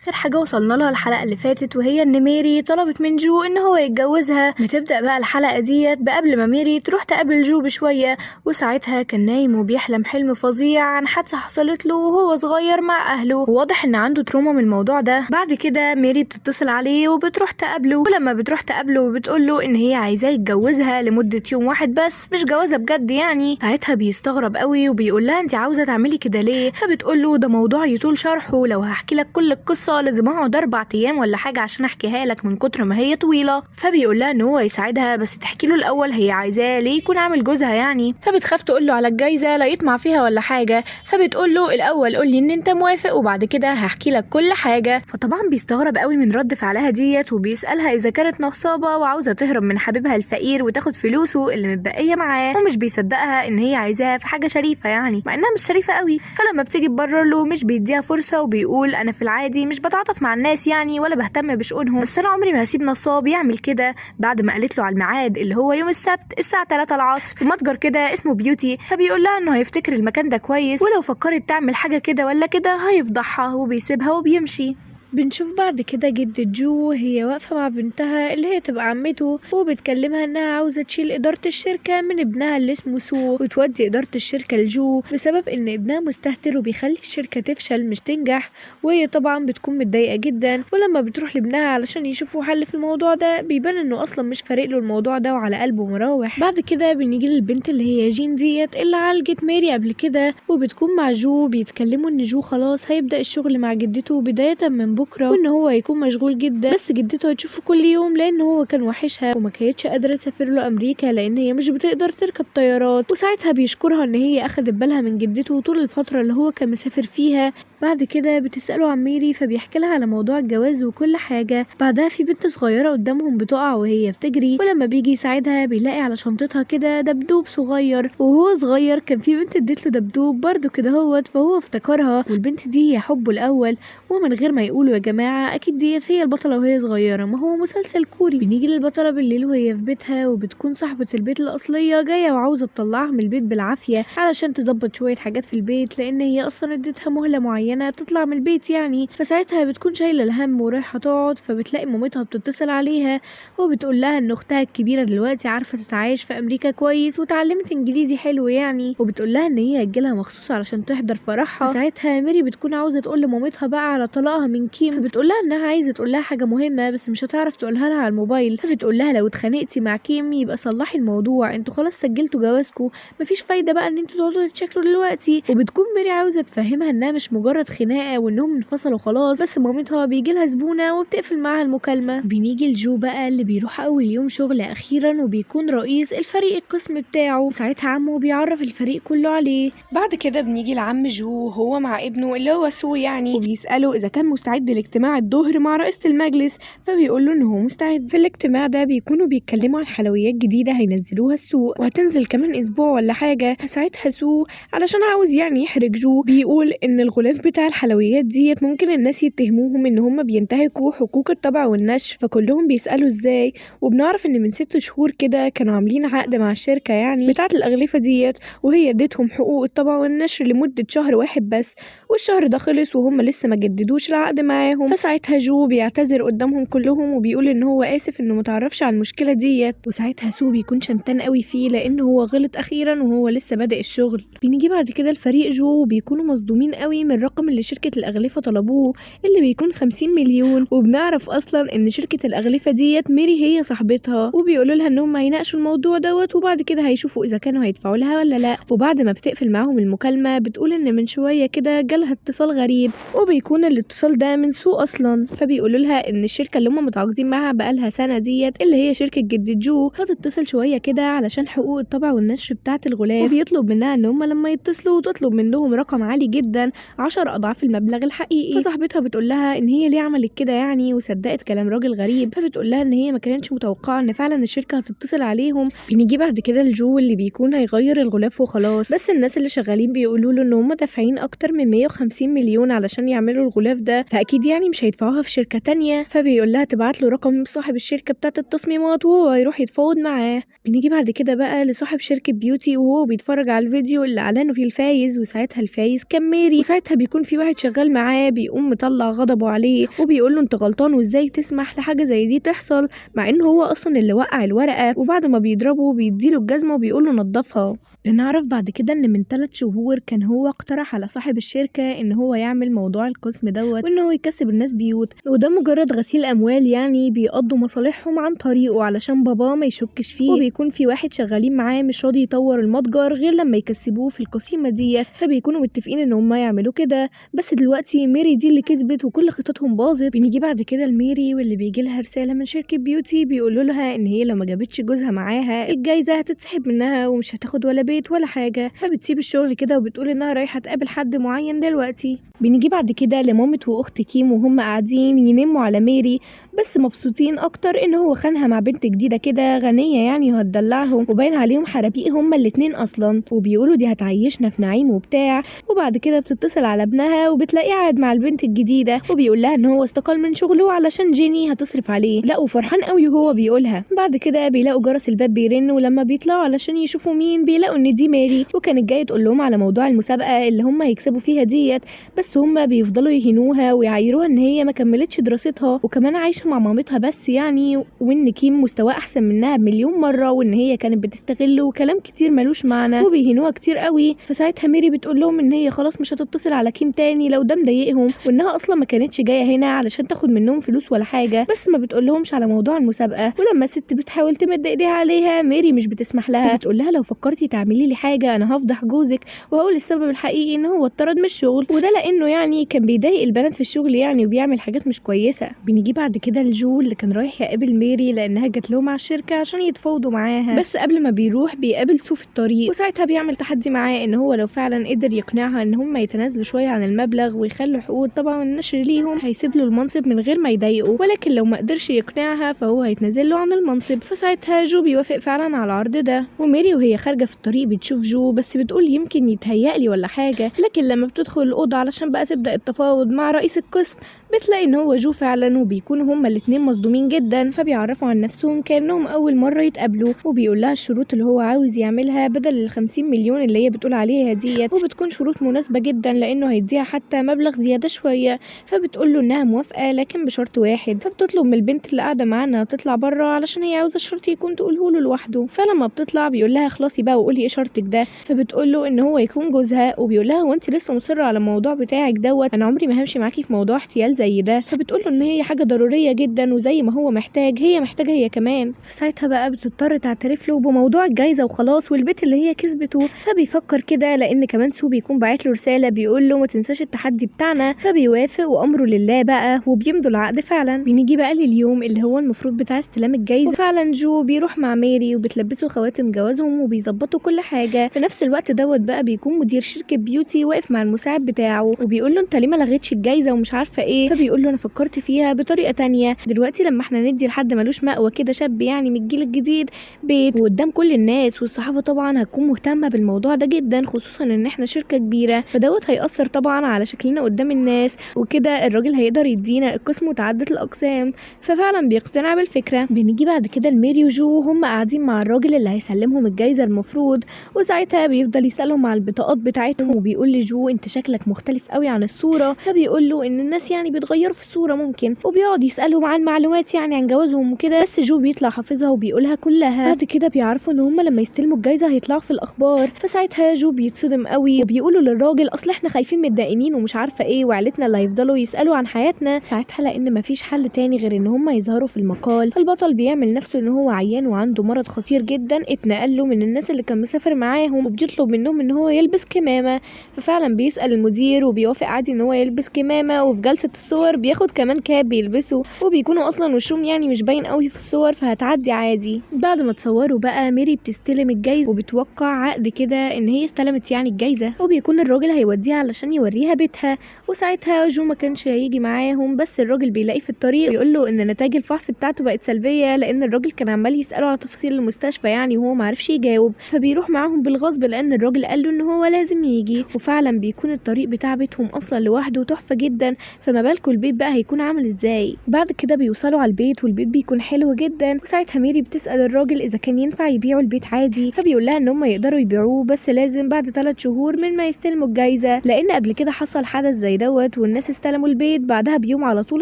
اخر حاجه وصلنا لها الحلقه اللي فاتت، وهي ان ميري طلبت من جو ان هو يتجوزها. بتبدا بقى الحلقه ديت قبل ما ميري تروح تقابل جو بشويه، وساعتها كان نايم وبيحلم حلم فظيع عن حادثه حصلت له وهو صغير مع اهله، وواضح ان عنده تروما من الموضوع ده. بعد كده ميري بتتصل عليه وبتروح تقابله، ولما بتروح تقابله بتقول له ان هي عايزاه يتجوزها لمده يوم واحد بس، مش جوازه بجد يعني. ساعتها بيستغرب قوي وبيقول لها انت عاوزه تعملي كده ليه؟ فبتقول له ده موضوع يطول شرحه، لو هحكي لك كل القصه لازم اقعد 4 ايام ولا حاجه عشان احكيها لك من كتر ما هي طويله. فبيقول لها ان هو يساعدها بس تحكي له الاول هي عايزاه ليه يكون عامل جوزها يعني. فبتخاف تقول له على الجايزه لا يطمع فيها ولا حاجه، فبتقول له الاول قول لي ان انت موافق وبعد كده هحكي لك كل حاجه. فطبعا بيستغرب قوي من رد فعلها ديت، وبيسالها اذا كانت نصابه وعاوزه تهرب من حبيبها الفقير وتاخد فلوسه اللي متبقيه معاه، ومش بيصدقها ان هي عايزاها في حاجه شريفه يعني، مع انها مش شريفه قوي. فلما بتيجي تبرر له مش بيديها فرصه، وبيقول انا في العادي مش بتعاطف مع الناس يعني ولا بهتم بشؤونهم، بس انا عمري ما هسيب نصاب يعمل كده. بعد ما قالت له على الميعاد اللي هو يوم السبت الساعه 3 العصر في متجر كده اسمه بيوتي، فبيقول لها انه هيفتكر المكان ده كويس، ولو فكرت تعمل حاجه كده ولا كده هيفضحها، وبيسيبها وبيمشي. بنشوف بعد كده جدة جو وهي واقفة مع بنتها اللي هي تبقى عمته، وبتكلمها انها عاوزة تشيل إدارة الشركة من ابنها اللي اسمه سو، وتودي إدارة الشركة لجو بسبب ان ابنها مستهتر وبيخلي الشركة تفشل مش تنجح، وهي طبعا بتكون متضايقة جدا. ولما بتروح لابنها علشان يشوفوا حل في الموضوع ده بيبان انه اصلا مش فارق له الموضوع ده وعلى قلبه مراوح. بعد كده بنيجي للبنت اللي هي جين ديت اللي عالجت ميري قبل كده، وبتكون مع جو بيتكلموا ان جو خلاص هيبدأ الشغل مع جدته بداية من بكره، وان هو هيكون مشغول جدا، بس جدته هتشوفه كل يوم لان هو كان وحشها وما كانتش قادره تسافر له امريكا لان هي مش بتقدر تركب طيارات. وساعتها بيشكرها ان هي اخدت بالها من جدته طول الفتره اللي هو كان مسافر فيها. بعد كده بتساله عن ميري فبيحكي لها على موضوع الجواز وكل حاجه. بعدها في بنت صغيره قدامهم بتقع وهي بتجري، ولما بيجي يساعدها بيلاقي على شنطتها كده دبدوب صغير، وهو صغير كان في بنت اديت له دبدوب برده كده هوت، فهو افتكرها والبنت دي هي حبه الاول. ومن غير ما يقولوا يا جماعه اكيد ديت هي البطله وهي صغيره، ما هو مسلسل كوري. بنيجي للبطله بالليل وهي في بيتها، وبتكون صاحبه البيت الاصليه جايه وعاوزه تطلعها من البيت بالعافيه علشان تظبط شويه حاجات في البيت، لان هي اصلا اديتها مهله معينه تطلع من البيت يعني. فساعتها بتكون شايله الهم ورايحه تقعد، فبتلاقي مامتها بتتصل عليها وبتقول لها ان اختها الكبيره دلوقتي عارفه تتعايش في امريكا كويس وتعلمت انجليزي حلو يعني، وبتقول لها ان هي هتجيلها مخصوص علشان تحضر فرحها. ساعتها ميري بتكون عاوزه تقول لمامتها بقى على طلاقها من كيم، فبتقول لها انها عايزه تقول لها حاجه مهمه بس مش هتعرف تقولها لها على الموبايل. فبتقول لها لو اتخانقتي مع كيم يبقى صلحي الموضوع، انتوا خلاص سجلتوا جوازكم، مفيش فايده بقى ان انتوا تقعدوا تتشكلوا دلوقتي. وبتكون ميري عاوزه تفهمها انها مش مجرد خناقه وانهم انفصلوا خلاص، بس مامتها بيجي لها زبونه وبتقفل معاها المكالمه. بنيجي لجو بقى اللي بيروح اول يوم شغل اخيرا وبيكون رئيس الفريق القسم بتاعه، وساعتها عمه بيعرف الفريق كله عليه. بعد كده بنيجي لعم جو هو مع ابنه اللي هو سو يعني، وبيساله اذا كان مستعد لاجتماع الظهر مع رئيسة المجلس، فبيقول له ان هو مستعد. في الاجتماع ده بيكونوا بيتكلموا عن حلويات جديده هينزلوها السوق وهتنزل كمان اسبوع ولا حاجه. فساعتها سو علشان عاوز يعني يحرج جو بيقول ان الغلاف بتاع الحلويات ديت ممكن الناس يتهموهم ان هم بينتهكوا حقوق الطبع والنشر، فكلهم بيسالوا ازاي. وبنعرف ان من 6 شهور كده كانوا عاملين عقد مع الشركه يعني بتاعه الاغلفه ديت، وهي اديتهم حقوق الطبع والنشر لمده شهر واحد بس، والشهر ده خلص وهم لسه ما جددوش العقد معاهم. فساعتها جو بيعتذر قدامهم كلهم وبيقول ان هو اسف انه متعرفش على المشكله ديت، وساعتها سو بيكون شمتان قوي فيه لان هو غلط اخيرا وهو لسه بادئ الشغل. بنيجي بعد كده الفريق جو وبيكونوا مصدومين قوي من الرقم اللي شركه الاغلفه طلبوه اللي بيكون 50 مليون، وبنعرف اصلا ان شركه الاغلفه ديت ميري هي صاحبتها، وبيقولوا لها انهم هيناقشوا الموضوع دوت وبعد كده هيشوفوا اذا كانوا هيدفعوا لها ولا لا. وبعد ما بتقفل معاهم المكالمه بتقول ان من شويه كده جالها اتصال غريب، وبيكون الاتصال ده من سو اصلا، فبيقولوا لها ان الشركه اللي هم متعاقدين معاها بقالها سنه ديت اللي هي شركه جدة جو هتتصل شويه كده علشان حقوق الطبع والنشر بتاعه الغلاف، وبيطلب منها ان هم لما يتصلوا تطلب منهم رقم عالي جدا 10 اضعاف المبلغ الحقيقي. فصاحبتها بتقول لها ان هي ليه عملت كده يعني، وصدقت كلام راجل غريب، فبتقول لها ان هي ما كانتش متوقعه ان فعلا الشركه هتتصل عليهم. بنيجي بعد كده لجو اللي بيكون هيغير الغلاف وخلاص، بس الناس اللي شغالين بيقولوا له ان هم دافعين اكتر من 150 مليون علشان يعملوا الغلاف ده، فاكيد يعني مش هيدفعوها في شركه تانية. فبيقول لها تبعت له رقم صاحب الشركه بتاعه التصميمات وهو هيروح يتفاوض معاه. بنيجي بعد كده بقى لصاحب شركه بيوتي وهو بيتفرج على الفيديو اللي اعلنوا فيه الفايز، وساعتها الفايز كان ميري، وساعتها بيكون بيكون في واحد شغال معاه بيقوم مطلع غضبه عليه وبيقول له انت غلطان وازاي تسمح لحاجه زي دي تحصل، مع ان هو اصلا اللي وقع الورقه. وبعد ما بيضربه بيديله الجزمه وبيقول له نضفها. بنعرف بعد كده ان من 3 شهور كان هو اقترح على صاحب الشركه ان هو يعمل موضوع القسم دوت وان هو يكسب الناس بيوت، وده مجرد غسيل اموال يعني بيقضوا مصالحهم عن طريقه علشان باباه ما يشكش فيه. وبيكون في واحد شغالين معاه مش راضي يطور المتجر غير لما يكسبوه في القسيمه ديت، فبيكونوا متفقين ان هم يعملوا كده. بس دلوقتي ميري دي اللي كسبت وكل خططهم باظت. بنيجي بعد كده لميري واللي بيجي لها رساله من شركه بيوتي بيقولوا لها ان هي لو ما جابتش جوزها معاها الجايزه هتتسحب منها ومش هتاخد ولا بيت ولا حاجه، فبتسيب الشغل كده وبتقول انها رايحه تقابل حد معين دلوقتي. بنيجي بعد كده لمامة واخت كيم وهم قاعدين ينموا على ميري، بس مبسوطين اكتر ان هو خانها مع بنت جديده كده غنيه يعني وهتدلعهم، وباين عليهم حرابيق هما الاتنين اصلا، وبيقولوا دي هتعيشنا في نعيم وبتاع. وبعد كده بتتصل على ابنها وبتلاقيه قاعد مع البنت الجديده وبيقول لها ان هو استقال من شغله علشان جيني هتصرف عليه. لا وفرحان قوي وهو بيقولها. بعد كده بيلاقوا جرس الباب بيرن، ولما بيطلعوا علشان يشوفوا مين بيلاقوا ان دي ميري، وكانت جايه تقول لهم على موضوع المسابقه اللي هم هيكسبوا فيها ديت، بس هم بيفضلوا يهينوها ويعايروها ان هي ما كملتش دراستها وكمان عايشه مع مامتها بس يعني، وان كيم مستواه احسن منها بمليون مره وان هي كانت بتستغله وكلام كتير ملوش معنى وبيهينوها كتير قوي. فساعتها ميري بتقول لهم ان هي خلاص مش هتتصل على كيم تاني لو ده مضايقهم، وانها اصلا ما كانتش جايه هنا علشان تاخد منهم فلوس ولا حاجه، بس ما بتقولهمش على موضوع المسابقه. ولما الست بتحاول تمد ايديها عليها ميري مش بتسمح لها، بتقول لها لو فكرتي تعملي لي حاجه انا هفضح جوزك وهقول السبب الحقيقي ان هو اتطرد من الشغل، وده لانه يعني كان بيضايق البنات في الشغل يعني وبيعمل حاجات مش كويسه. بنيجي بعد كده لجو اللي كان رايح يقابل ميري لانها جات له مع الشركه عشان يتفاوضوا معاها، بس قبل ما بيروح بيقابل سو في الطريق، وساعتها بيعمل تحدي معاه ان هو لو فعلا قدر يقنعها ان هم يتنازلوا شويه عن المبلغ ويخلوا حقوق طبعا النشر ليهم هيسيب له المنصب من غير ما يضايقه، ولكن لو ما قدرش يقنعها فهو هيتنازل له عن المنصب. فساعتها جو بيوافق فعلا على العرض ده، وميري وهي خارجه في الطريق بتشوف جو بس بتقول يمكن يتهيألي ولا حاجه، لكن لما بتدخل الاوضه علشان بقى تبدا التفاوض مع رئيس القسم بتلاقي ان هو جو فعلا، وبيكونوا هما الاتنين مصدومين جدا، فبيعرفوا عن نفسهم كانهم اول مره يتقابلوا، وبيقول لها الشروط اللي هو عاوز يعملها بدل ال50 مليون اللي هي بتقول عليها ديت، وبتكون شروط مناسبه جدا لانه هيديها حتى مبلغ زياده شويه. فبتقول له انها موافقه لكن بشرط واحد، فبتطلب من البنت اللي قاعده معانا تطلع بره علشان هي عاوزه الشرط يكون تقوله له لوحده. فلما بتطلع بيقول لها خلاصي بقى وقولي ايه شرطك ده، فبتقول له ان هو يكون جوزها، وبيقول لها هو انت لسه مصره على الموضوع بتاعك دوت، انا عمري ما همشي معاكي في موضوع احتيال زي ده. فبتقول له ان هي حاجه ضروريه جدا وزي ما هو محتاج هي محتاجه هي كمان. فساعتها بقى بتضطر تعترف له بموضوع الجايزه وخلاص والبيت اللي هي كسبته. فبيفكر كده لان كمان سو بيكون باعت له رساله بيقول له ما تنساش التحدي بتاعنا، فبيوافق وامره لله بقى وبيمضوا العقد فعلا. بنيجي بقى لليوم اللي هو المفروض بتاع استلام الجايزه، وفعلا جو بيروح مع ميري وبتلبسوا خواتم جوازهم وبيظبطوا كل حاجه. في نفس الوقت دوت بقى بيكون مدير شركه بيوتي واقف مع المساعد بتاعه وبيقول له انت ليه ما لغيتش الجايزه ومش عارفه ايه، فبيقول له انا فكرت فيها بطريقه تانية، دلوقتي لما احنا ندي لحد ملوش مأوى كده شاب يعني من الجيل الجديد بيت وقدام كل الناس والصحافه طبعا هتكون مهتمه بالموضوع ده جدا، خصوصا ان احنا شركه كبيره، فدوت هيأثر طبعا على شكلنا قدام الناس، وكده الراجل هيقدر يدينا القسم متعدد الاقسام. ففعلا بيقتنع بالفكره. بنيجي بعد كده لميري وجو هم قاعدين مع الراجل اللي هيسلمهم الجايزه المفروض، وساعتها بيفضل يسالهم على البطاقات بتاعتهم وبيقول لجو انت شكلك مختلف قوي عن الصوره، فبيقول له ان الناس يعني بيتغيروا في الصوره ممكن، وبيقعد يسالهم عن معلومات يعني عن جوازهم وكده، بس جو بيطلع حافظها وبيقولها كلها. بعد كده بيعرفوا ان هم لما يستلموا الجايزه هيطلعوا في الاخبار، فساعتها جو بيتصدم قوي وبيقولوا للراجل اصل احنا خايفين متضايقين ومش عارفه ايه وعيلتنا اللي هيفضلوا يسالوا عن حياتنا. ساعتها لان مفيش حل تاني غير ان هم يظهروا في المقال، فالبطل بيعمل نفسه ان هو عيان وعنده مرض خطير جدا اتنقل له من الناس اللي كان مسافر معاهم، وبيطلب منهم ان هو يلبس كمامه. ففعلا بيسال المدير وبيوافق عادي ان هو يلبس كمامه، وفي جلسه الصور بياخد كمان كاب بيلبسه، وبيكونوا اصلا وشهم يعني مش باين قوي في الصور فهتعدي عادي. بعد ما تصوروا بقى ميري بتستلم الجايزه وبتوقع عقد كده ان هي استلمت يعني الجايزه، وبيكون الراجل هيوديها علشان يوريها بيتها، وساعتها جو ما كانش هيجي معاهم، بس الراجل بيلاقيه في الطريق ويقول له ان نتائج الفحص بتاعته بقت سلبيه لان الراجل كان عمال يساله على تفاصيل المستشفى يعني وهو ما عرفش يجاوب، فبيروح معاهم بالغصب لان الراجل قال له ان هو لازم يجي. وفعلا بيكون الطريق بتاع بيتهم اصلا لوحده تحفه جدا، فما بالكم البيت بقى هيكون عامل ازاي. بعد بعد كده بيوصلوا على البيت والبيت بيكون حلو جدا، وساعتها ميري بتسأل الراجل اذا كان ينفع يبيعوا البيت عادي، فبيقول لها ان هم يقدروا يبيعوه بس لازم بعد 3 شهور من ما يستلموا الجايزه، لان قبل كده حصل حدث زي دوت والناس استلموا البيت بعدها بيوم على طول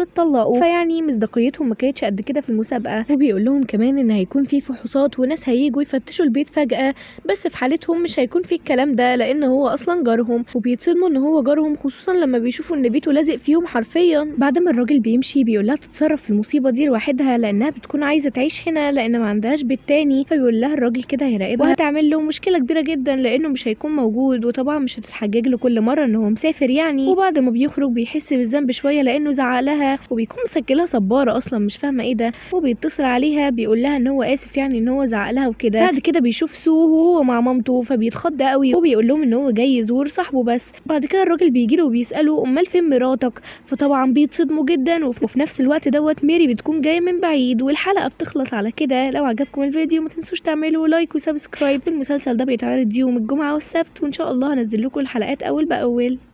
اتطلقوا، فيعني مصداقيتهم ما كانتش قد كده في المسابقه. وبيقول لهم كمان ان هيكون في فحوصات وناس هيجوا يفتشوا البيت فجأة، بس في حالتهم مش هيكون في الكلام ده لان هو اصلا جارهم، وبيتصدموا ان هو جارهم خصوصا لما بيشوفوا ان بيته لازق فيهم حرفيا. بعد ما الراجل بيمشي بيقول لها تتصرف في المصيبه دي لوحدها لانها بتكون عايزه تعيش هنا لان ما عندهاش بيت تاني، فبيقول لها الراجل كده هيراقبها وهتعمل له مشكله كبيره جدا لانه مش هيكون موجود، وطبعا مش هتتحجج له كل مره ان هو مسافر يعني. وبعد ما بيخرج بيحس بالذنب شويه لانه زعق لها، وبيكون مسجلها صباره اصلا مش فاهمه ايه ده، وبيتصل عليها بيقول لها ان هو اسف يعني ان هو زعق لها وكده. بعد كده بيشوف سو وهو مع مامته فبيتخض قوي وبيقول لهم ان هو جاي يزور صاحبه بس. بعد كده الراجل بيجيله وبيساله امال فين مراتك، فطبعا بيتصدموا جدا. وفي نفس الوقت دوت ميري بتكون جايه من بعيد، والحلقه بتخلص على كده. لو عجبكم الفيديو ما تنسوش تعملوا لايك وسبسكرايب. المسلسل ده بيتعرض يوم الجمعه والسبت، وان شاء الله هنزل لكم الحلقات اول باول.